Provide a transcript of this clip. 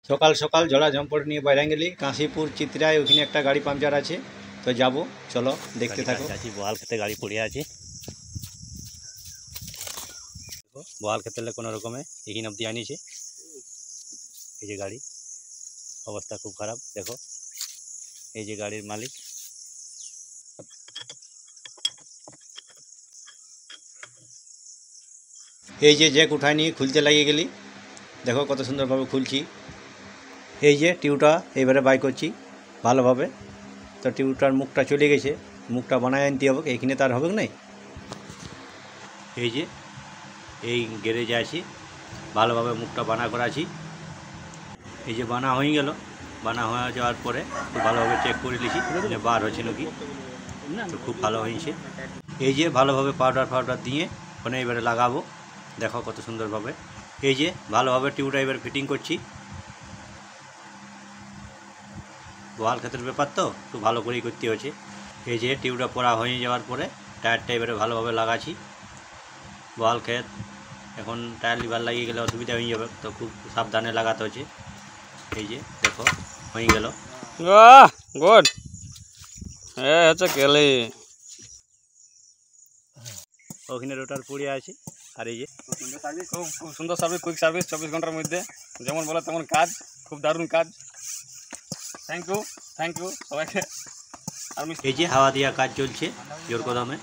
সকাল সকাল জলা জম্পট নিয়ে বাইরে গেলি কাশীপুর চিত্রায়, ওখানে একটা গাড়ি পাংচার আছে, তো যাব, চলো দেখতে থাকো। বহাল খেতে গাড়ি পড়ে আছে, বহাল খেতে কোনো রকমে এখানে অব্দি আনিছে। এই যে গাড়ি অবস্থা খুব খারাপ, দেখো এই যে গাড়ির মালিক। এই যে জ্যাক উঠায় নিয়ে খুলতে লাগিয়ে গেলি, দেখো কত সুন্দরভাবে খুলছি। এই যে টিউটা এইবারে বাই করছি ভালোভাবে, তো টিউটার মুখটা চলে গেছে, মুখটা বানায় আনতে হবে, এইখানে তার হবে না। এই যে এই গ্যারেজে আছি, ভালোভাবে মুখটা বানা করা আছি। এই যে বানা হয়ে গেল, বানা হয়ে যাওয়ার পরে খুব ভালোভাবে চেক করে নিয়েছি বার হচ্ছে নাকি, তো খুব ভালো হয়েছে। এই যে ভালোভাবে পাউডার দিয়ে ওখানে এবারে লাগাবো, দেখো কত সুন্দরভাবে। এই যে ভালোভাবে টিউটা এবার ফিটিং করছি, বহাল ক্ষেতের ব্যাপার তো একটু ভালো করেই করতে হচ্ছে। এই যে টিউটা পরা হয়ে যাওয়ার পরে টায়ারটা এবারে ভালোভাবে লাগাচ্ছি। বহাল ক্ষেত এখন টায়ার লিভার লাগিয়ে গেলে অসুবিধা হয়ে যাবে, তো খুব সাবধানে লাগাতে হচ্ছে। এই যে দেখো হয়ে গেল, গুড হচ্ছে গেলে ওখানে রোটার পড়ে আছে। আর এই যে খুব সুন্দর সার্ভিস, কুইক সার্ভিস, 24 ঘন্টার মধ্যে যেমন বলে তেমন কাজ, খুব দারুণ কাজ। থ্যাংক ইউ সবাইকে। এই যে হাওয়া দেওয়া কাজ চলছে জোর কদমে।